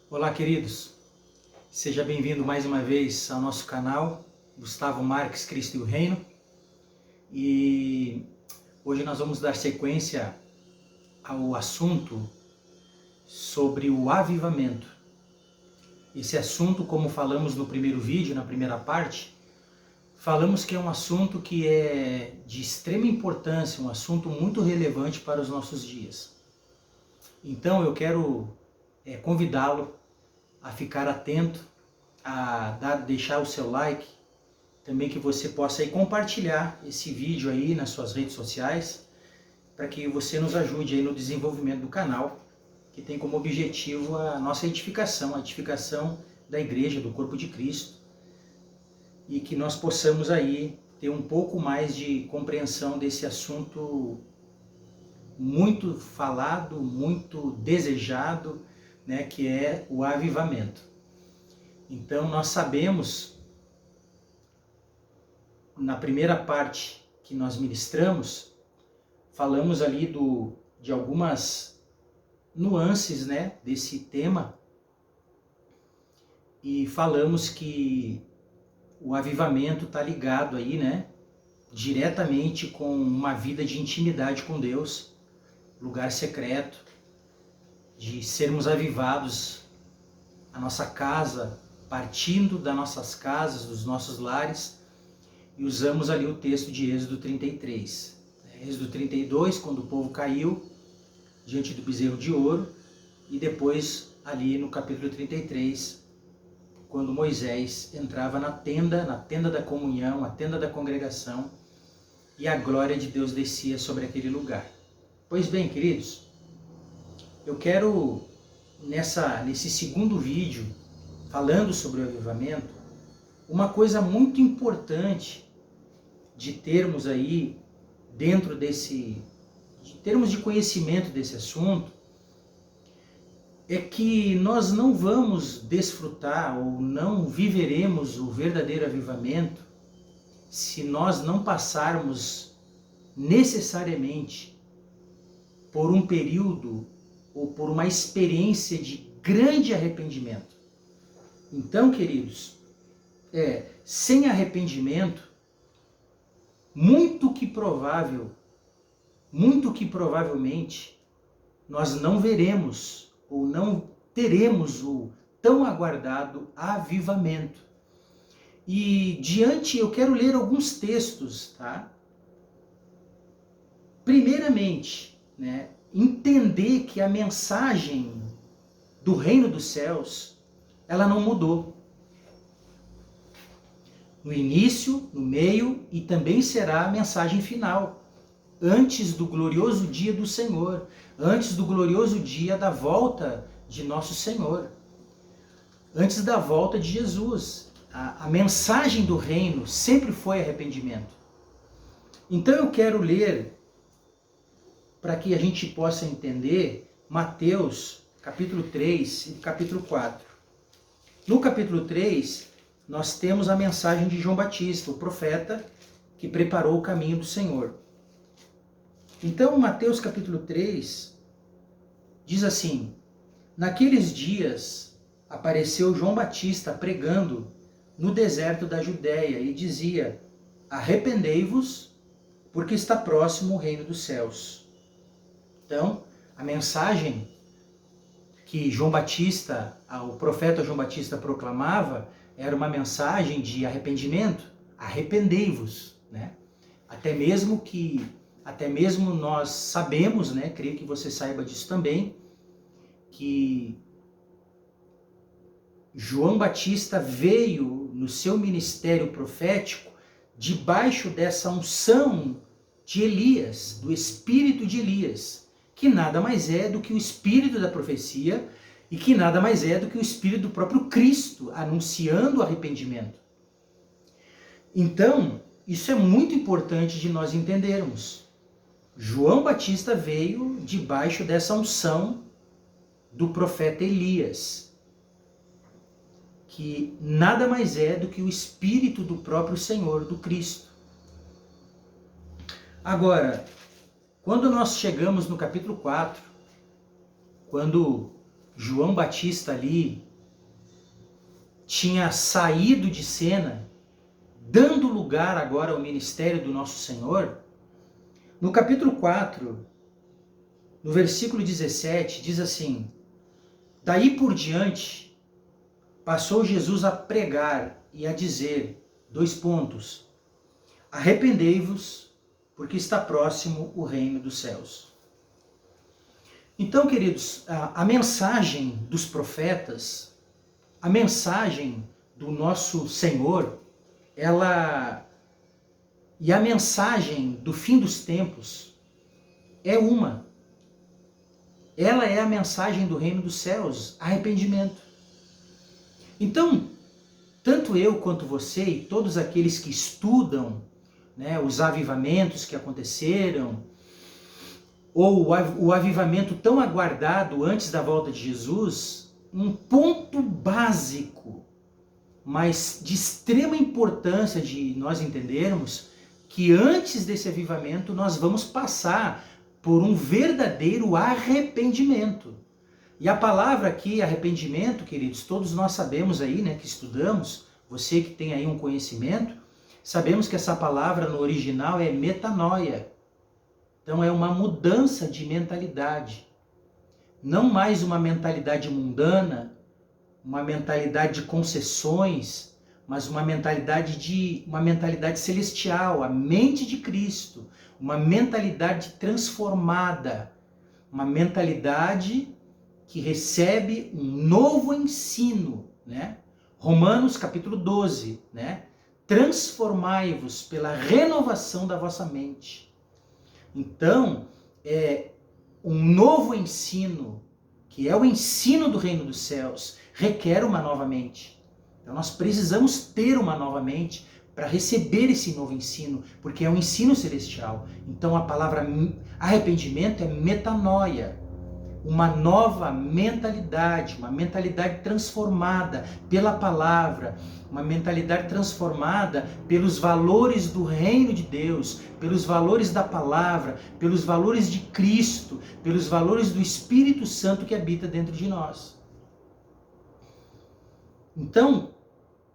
Olá, queridos. Seja bem-vindo mais uma vez ao nosso canal, Gustavo Marques, Cristo e o Reino. E hoje nós vamos dar sequência ao assunto sobre o avivamento. Esse assunto, como falamos no primeiro vídeo, na primeira parte, falamos que é um assunto que é de extrema importância, um assunto muito relevante para os nossos dias. Então eu quero convidá-lo a ficar atento, deixar o seu like, também que você possa aí compartilhar esse vídeo aí nas suas redes sociais, para que você nos ajude aí no desenvolvimento do canal, que tem como objetivo a nossa edificação, a edificação da igreja, do corpo de Cristo, e que nós possamos aí ter um pouco mais de compreensão desse assunto muito falado, muito desejado, né, que é o avivamento. Então nós sabemos, na primeira parte que nós ministramos, falamos ali de algumas nuances, né, desse tema, e falamos que o avivamento está ligado aí, né, diretamente com uma vida de intimidade com Deus, lugar secreto, de sermos avivados a nossa casa, partindo das nossas casas, dos nossos lares, e usamos ali o texto de Êxodo 33. Êxodo 32, quando o povo caiu diante do bezerro de ouro, e depois ali no capítulo 33, quando Moisés entrava na tenda da comunhão, a tenda da congregação, e a glória de Deus descia sobre aquele lugar. Pois bem, queridos, eu quero, nesse segundo vídeo, falando sobre o avivamento, uma coisa muito importante de termos aí, de termos de conhecimento desse assunto, é que nós não vamos desfrutar ou não viveremos o verdadeiro avivamento se nós não passarmos necessariamente por um período ou por uma experiência de grande arrependimento. Então, queridos, sem arrependimento, muito que provavelmente, nós não veremos ou não teremos o tão aguardado avivamento. E eu quero ler alguns textos, tá? Primeiramente, né, entender que a mensagem do reino dos céus, ela não mudou. No início, no meio e também será a mensagem final, antes do glorioso dia do Senhor, antes do glorioso dia da volta de nosso Senhor, antes da volta de Jesus. A mensagem do reino sempre foi arrependimento. Então eu quero ler, para que a gente possa entender, Mateus capítulo 3 e capítulo 4. No capítulo 3, nós temos a mensagem de João Batista, o profeta que preparou o caminho do Senhor. Então, Mateus capítulo 3 diz assim: naqueles dias apareceu João Batista pregando no deserto da Judéia e dizia: arrependei-vos, porque está próximo o reino dos céus. Então, a mensagem que o profeta João Batista proclamava, era uma mensagem de arrependimento. Arrependei-vos, né? Até mesmo nós sabemos, né? Creio que você saiba disso também, que João Batista veio no seu ministério profético debaixo dessa unção de Elias, do espírito de Elias, que nada mais é do que o espírito da profecia e que nada mais é do que o espírito do próprio Cristo anunciando o arrependimento. Então, isso é muito importante de nós entendermos. João Batista veio debaixo dessa unção do profeta Elias, que nada mais é do que o espírito do próprio Senhor, do Cristo. Agora, quando nós chegamos no capítulo 4, quando João Batista ali tinha saído de cena, dando lugar agora ao ministério do nosso Senhor, no capítulo 4, no versículo 17, diz assim: daí por diante, passou Jesus a pregar e a dizer, dois pontos, arrependei-vos, porque está próximo o reino dos céus. Então, queridos, a mensagem dos profetas, a mensagem do nosso Senhor, e a mensagem do fim dos tempos é uma. Ela é a mensagem do reino dos céus, arrependimento. Então, tanto eu quanto você e todos aqueles que estudam, né, os avivamentos que aconteceram, ou o avivamento tão aguardado antes da volta de Jesus, um ponto básico, mas de extrema importância de nós entendermos, que antes desse avivamento nós vamos passar por um verdadeiro arrependimento. E a palavra aqui, arrependimento, queridos, todos nós sabemos aí, né, que estudamos, você que tem aí um conhecimento, sabemos que essa palavra no original é metanoia. Então é uma mudança de mentalidade. Não mais uma mentalidade mundana, uma mentalidade de concessões, mas uma mentalidade celestial, a mente de Cristo, uma mentalidade transformada, uma mentalidade que recebe um novo ensino, né? Romanos capítulo 12, né? Transformai-vos pela renovação da vossa mente. Então, um novo ensino, que é o ensino do reino dos céus, requer uma nova mente. Então nós precisamos ter uma nova mente para receber esse novo ensino, porque é um ensino celestial. Então a palavra arrependimento é metanoia, uma nova mentalidade, uma mentalidade transformada pela palavra, uma mentalidade transformada pelos valores do reino de Deus, pelos valores da palavra, pelos valores de Cristo, pelos valores do Espírito Santo que habita dentro de nós. Então,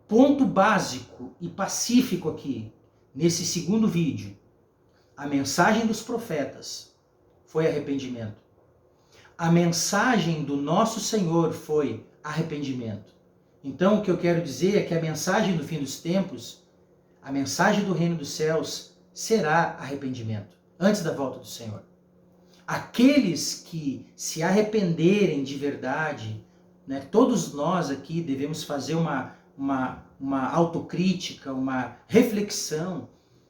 ponto básico e pacífico aqui, nesse segundo vídeo, a mensagem dos profetas foi arrependimento. A mensagem do nosso Senhor foi arrependimento. Então, o que eu quero dizer é que a mensagem do fim dos tempos, a mensagem do reino dos céus, será arrependimento, antes da volta do Senhor. Aqueles que se arrependerem de verdade, né, todos nós aqui devemos fazer uma autocrítica, uma reflexão,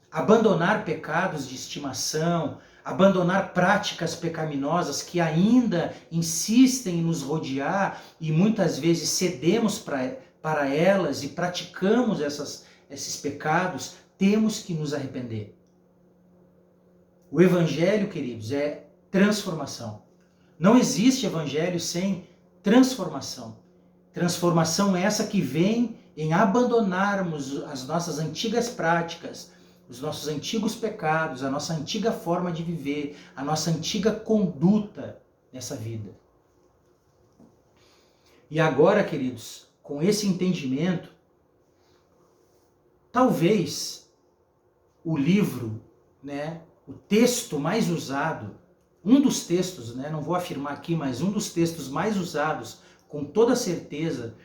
abandonar pecados de estimação, abandonar práticas pecaminosas que ainda insistem em nos rodear e muitas vezes cedemos para elas e praticamos esses pecados, temos que nos arrepender. O evangelho, queridos, é transformação. Não existe evangelho sem transformação. Transformação essa que vem em abandonarmos as nossas antigas práticas, os nossos antigos pecados, a nossa antiga forma de viver, a nossa antiga conduta nessa vida. E agora, queridos, com esse entendimento, talvez o livro, né, o texto mais usado, um dos textos, né, não vou afirmar aqui, mas um dos textos mais usados, com toda certeza,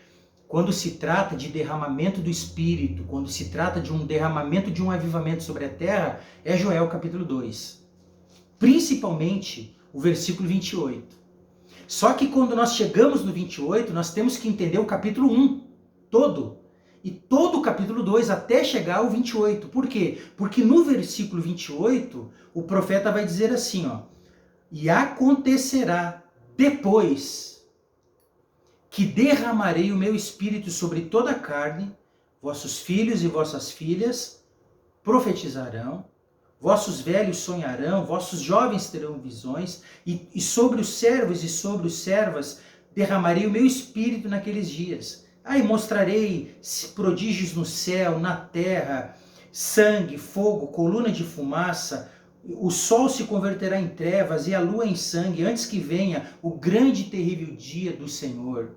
quando se trata de derramamento do Espírito, quando se trata de um derramamento de um avivamento sobre a terra, é Joel capítulo 2. Principalmente o versículo 28. Só que quando nós chegamos no 28, nós temos que entender o capítulo 1 todo. E todo o capítulo 2 até chegar ao 28. Por quê? Porque no versículo 28, o profeta vai dizer assim, ó: e acontecerá depois que derramarei o meu espírito sobre toda a carne, vossos filhos e vossas filhas profetizarão, vossos velhos sonharão, vossos jovens terão visões, e sobre os servos e sobre os servas derramarei o meu espírito naqueles dias. Aí mostrarei prodígios no céu, na terra, sangue, fogo, coluna de fumaça. o sol se converterá em trevas e a lua em sangue, antes que venha o grande e terrível dia do Senhor.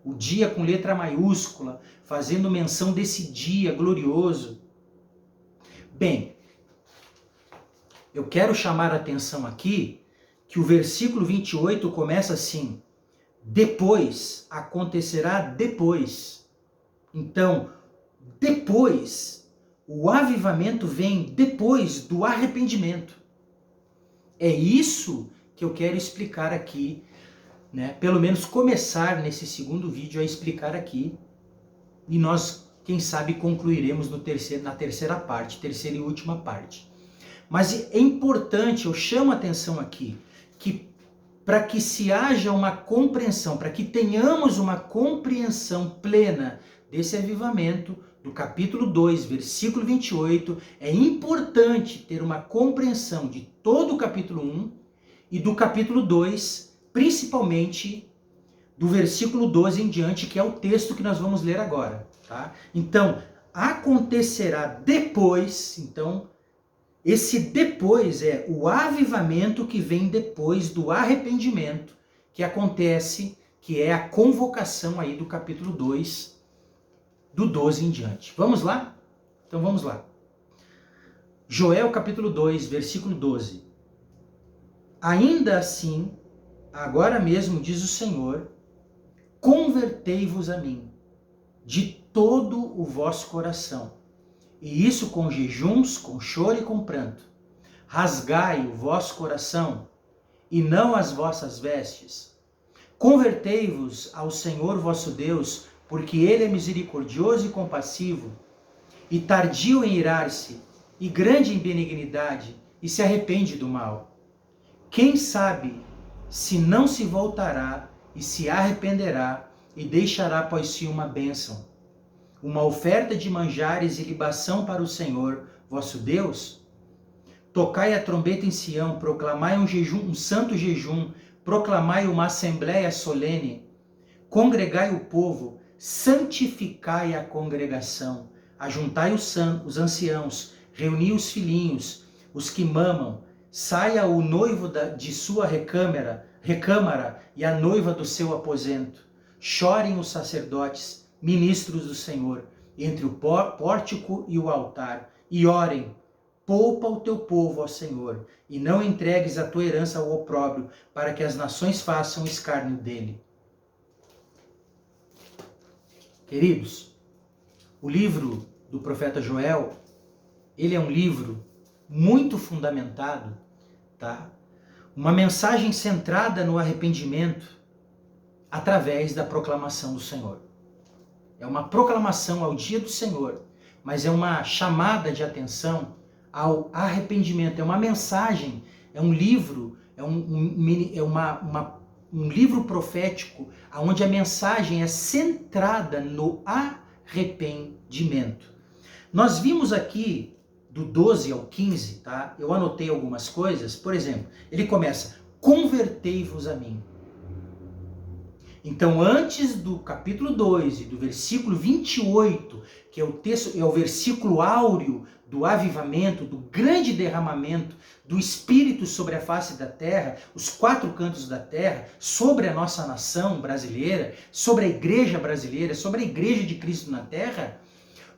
O dia com letra maiúscula, fazendo menção desse dia glorioso. Bem, eu quero chamar a atenção aqui que o versículo 28 começa assim: depois, acontecerá depois. Então, depois, o avivamento vem depois do arrependimento. É isso que eu quero explicar aqui, né? Pelo menos começar nesse segundo vídeo a explicar aqui. E nós, quem sabe, concluiremos na terceira parte, terceira e última parte. Mas é importante, eu chamo a atenção aqui, que para que se haja uma compreensão, para que tenhamos uma compreensão plena desse avivamento, do capítulo 2, versículo 28, é importante ter uma compreensão de todo o capítulo 1 e do capítulo 2, principalmente do versículo 12 em diante, que é o texto que nós vamos ler agora, tá? Então, acontecerá depois, então, esse depois é o avivamento que vem depois do arrependimento, que acontece, que é a convocação aí do capítulo 2, do 12 em diante. Vamos lá? Então vamos lá. Joel capítulo 2, versículo 12. Ainda assim, agora mesmo diz o Senhor, convertei-vos a mim, de todo o vosso coração, e isso com jejuns, com choro e com pranto. Rasgai o vosso coração, e não as vossas vestes. Convertei-vos ao Senhor vosso Deus, porque Ele é misericordioso e compassivo, e tardio em irar-se, e grande em benignidade, e se arrepende do mal. Quem sabe se não se voltará e se arrependerá, e deixará após si uma bênção, uma oferta de manjares e libação para o Senhor, vosso Deus? Tocai a trombeta em Sião, proclamai um santo jejum, proclamai uma assembleia solene, congregai o povo, santificai a congregação, ajuntai os anciãos, reuni os filhinhos, os que mamam, saia o noivo de sua recâmara e a noiva do seu aposento. Chorem os sacerdotes, ministros do Senhor, entre o pórtico e o altar, e orem, poupa o teu povo, ó Senhor, e não entregues a tua herança ao opróbrio, para que as nações façam escárnio dele. Queridos, o livro do profeta Joel, ele é um livro muito fundamentado, tá? Uma mensagem centrada no arrependimento através da proclamação do Senhor. É uma proclamação ao dia do Senhor, mas é uma chamada de atenção ao arrependimento. É uma mensagem, é um livro, um livro profético, onde a mensagem é centrada no arrependimento. Nós vimos aqui do 12 ao 15, tá? Eu anotei algumas coisas. Por exemplo, ele começa, convertei-vos a mim. Então, antes do capítulo 2 e do versículo 28, que é o versículo áureo do avivamento, do grande derramamento do Espírito sobre a face da terra, os quatro cantos da terra, sobre a nossa nação brasileira, sobre a igreja brasileira, sobre a igreja de Cristo na terra,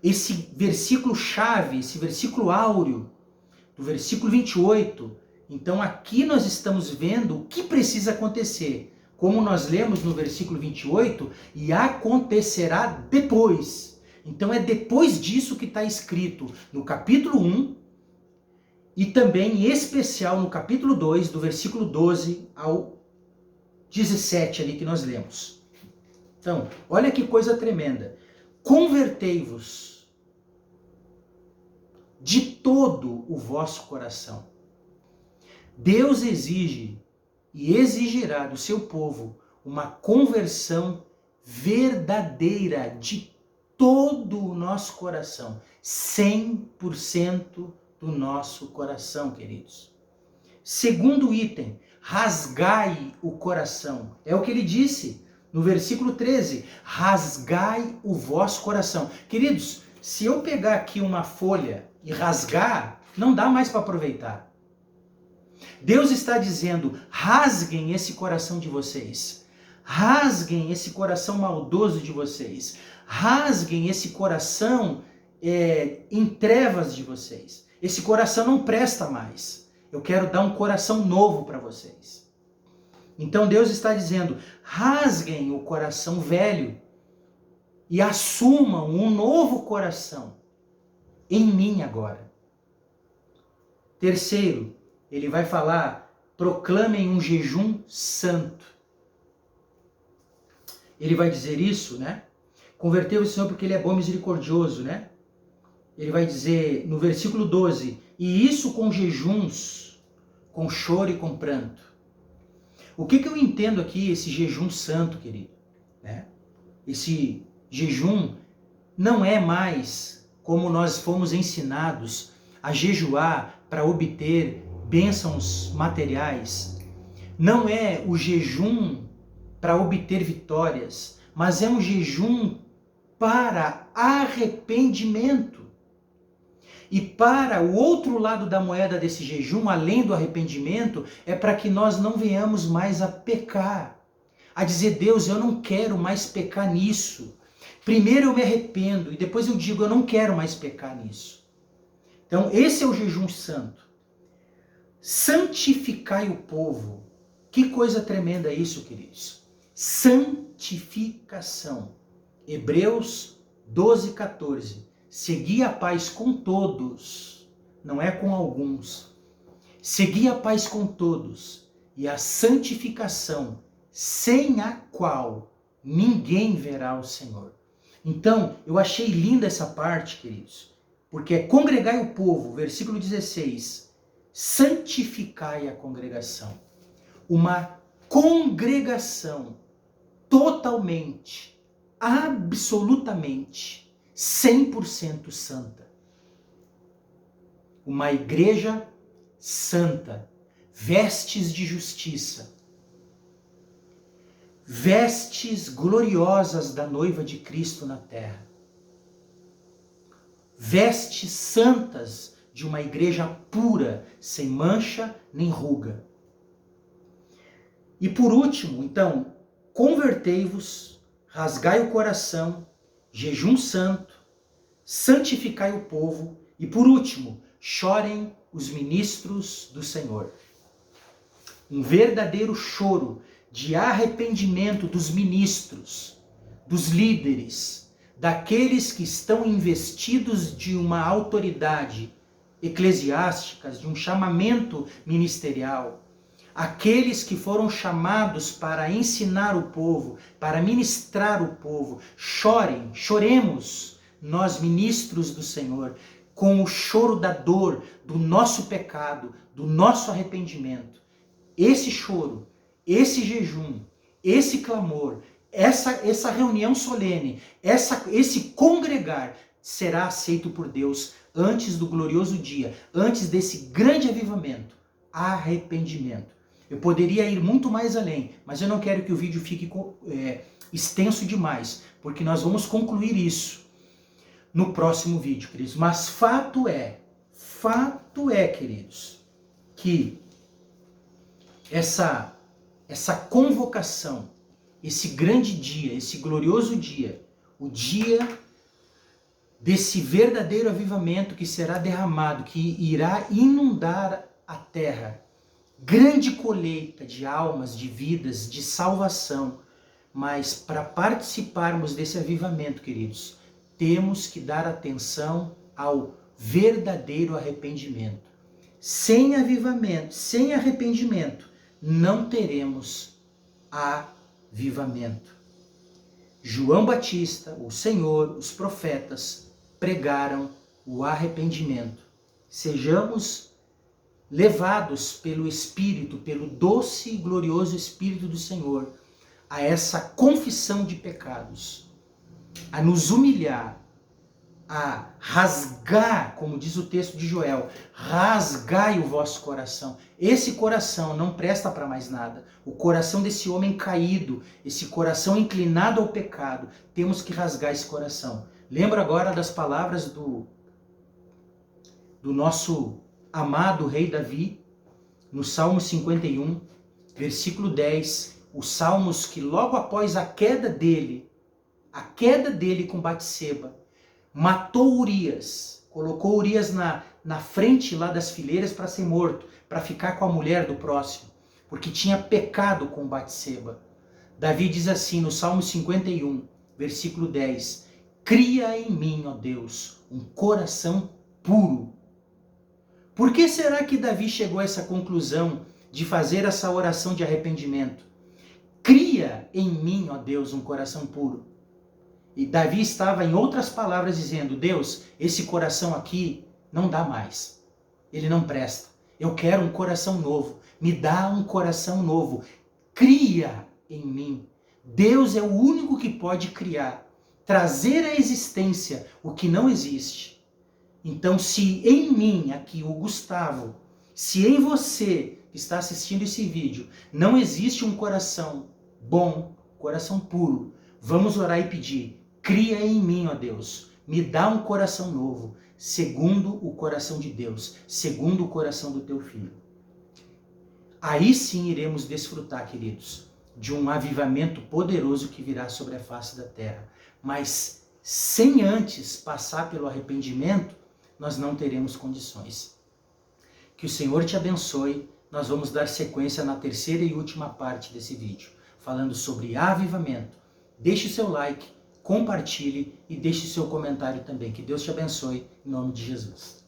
esse versículo chave, esse versículo áureo, do versículo 28, então aqui nós estamos vendo o que precisa acontecer. Como nós lemos no versículo 28, e acontecerá depois. Então é depois disso que está escrito no capítulo 1 e também em especial no capítulo 2, do versículo 12 ao 17 ali que nós lemos. Então, olha que coisa tremenda. Convertei-vos de todo o vosso coração. Deus exige e exigirá do seu povo uma conversão verdadeira de todo o nosso coração, 100% do nosso coração, queridos. Segundo item, rasgai o coração. É o que ele disse no versículo 13, rasgai o vosso coração. Queridos, se eu pegar aqui uma folha e rasgar, não dá mais para aproveitar. Deus está dizendo, rasguem esse coração de vocês. Rasguem esse coração maldoso de vocês. Rasguem esse coração em trevas de vocês. Esse coração não presta mais. Eu quero dar um coração novo para vocês. Então Deus está dizendo, rasguem o coração velho e assumam um novo coração em mim agora. Terceiro, ele vai falar, proclamem um jejum santo. Ele vai dizer isso, né? Converteu o Senhor porque ele é bom e misericordioso, né? Ele vai dizer no versículo 12, e isso com jejuns, com choro e com pranto. O que eu entendo aqui, esse jejum santo, querido? Né? Esse jejum não é mais como nós fomos ensinados a jejuar para obter bênçãos materiais. Não é o jejum para obter vitórias, mas é um jejum para arrependimento. E para o outro lado da moeda desse jejum, além do arrependimento, é para que nós não venhamos mais a pecar. A dizer, Deus, eu não quero mais pecar nisso. Primeiro eu me arrependo e depois eu digo, eu não quero mais pecar nisso. Então esse é o jejum santo. Santificai o povo. Que coisa tremenda isso, queridos. Santificação. Hebreus 12:14. Segui a paz com todos, não é com alguns. Segui a paz com todos e a santificação, sem a qual ninguém verá o Senhor. Então, eu achei linda essa parte, queridos, porque é congregai o povo, versículo 16, santificai a congregação. Uma congregação totalmente, absolutamente, 100% santa. Uma igreja santa, vestes de justiça, vestes gloriosas da noiva de Cristo na terra, vestes santas de uma igreja pura, sem mancha nem ruga. E por último, então, convertei-vos, rasgai o coração, jejum santo, santificai o povo e, por último, chorem os ministros do Senhor. Um verdadeiro choro de arrependimento dos ministros, dos líderes, daqueles que estão investidos de uma autoridade eclesiástica, de um chamamento ministerial, aqueles que foram chamados para ensinar o povo, para ministrar o povo. Chorem, choremos, nós ministros do Senhor, com o choro da dor, do nosso pecado, do nosso arrependimento. Esse choro, esse jejum, esse clamor, essa reunião solene, esse congregar será aceito por Deus antes do glorioso dia, antes desse grande avivamento, arrependimento. Eu poderia ir muito mais além, mas eu não quero que o vídeo fique extenso demais, porque nós vamos concluir isso no próximo vídeo, queridos. Mas fato é, queridos, que essa convocação, esse grande dia, esse glorioso dia, o dia desse verdadeiro avivamento que será derramado, que irá inundar a terra, grande colheita de almas, de vidas, de salvação. Mas para participarmos desse avivamento, queridos, temos que dar atenção ao verdadeiro arrependimento. Sem avivamento, sem arrependimento, não teremos avivamento. João Batista, o Senhor, os profetas pregaram o arrependimento. Sejamos levados pelo Espírito, pelo doce e glorioso Espírito do Senhor, a essa confissão de pecados, a nos humilhar, a rasgar, como diz o texto de Joel, rasgai o vosso coração. Esse coração não presta para mais nada. O coração desse homem caído, esse coração inclinado ao pecado, temos que rasgar esse coração. Lembra agora das palavras do nosso amado rei Davi, no Salmo 51, versículo 10, os Salmos que logo após a queda dele com Batseba, matou Urias, colocou Urias na frente lá das fileiras para ser morto, para ficar com a mulher do próximo, porque tinha pecado com Batseba. Davi diz assim no Salmo 51, versículo 10, cria em mim, ó Deus, um coração puro. Por que será que Davi chegou a essa conclusão de fazer essa oração de arrependimento? Cria em mim, ó Deus, um coração puro. E Davi estava, em outras palavras, dizendo, Deus, esse coração aqui não dá mais. Ele não presta. Eu quero um coração novo. Me dá um coração novo. Cria em mim. Deus é o único que pode criar, trazer à existência o que não existe. Então, se em mim, aqui o Gustavo, se em você que está assistindo esse vídeo, não existe um coração bom, coração puro, vamos orar e pedir, cria em mim, ó Deus, me dá um coração novo, segundo o coração de Deus, segundo o coração do teu filho. Aí sim iremos desfrutar, queridos, de um avivamento poderoso que virá sobre a face da terra. Mas sem antes passar pelo arrependimento, nós não teremos condições. Que o Senhor te abençoe. Nós vamos dar sequência na terceira e última parte desse vídeo, falando sobre avivamento. Deixe o seu like, compartilhe e deixe o seu comentário também. Que Deus te abençoe, em nome de Jesus.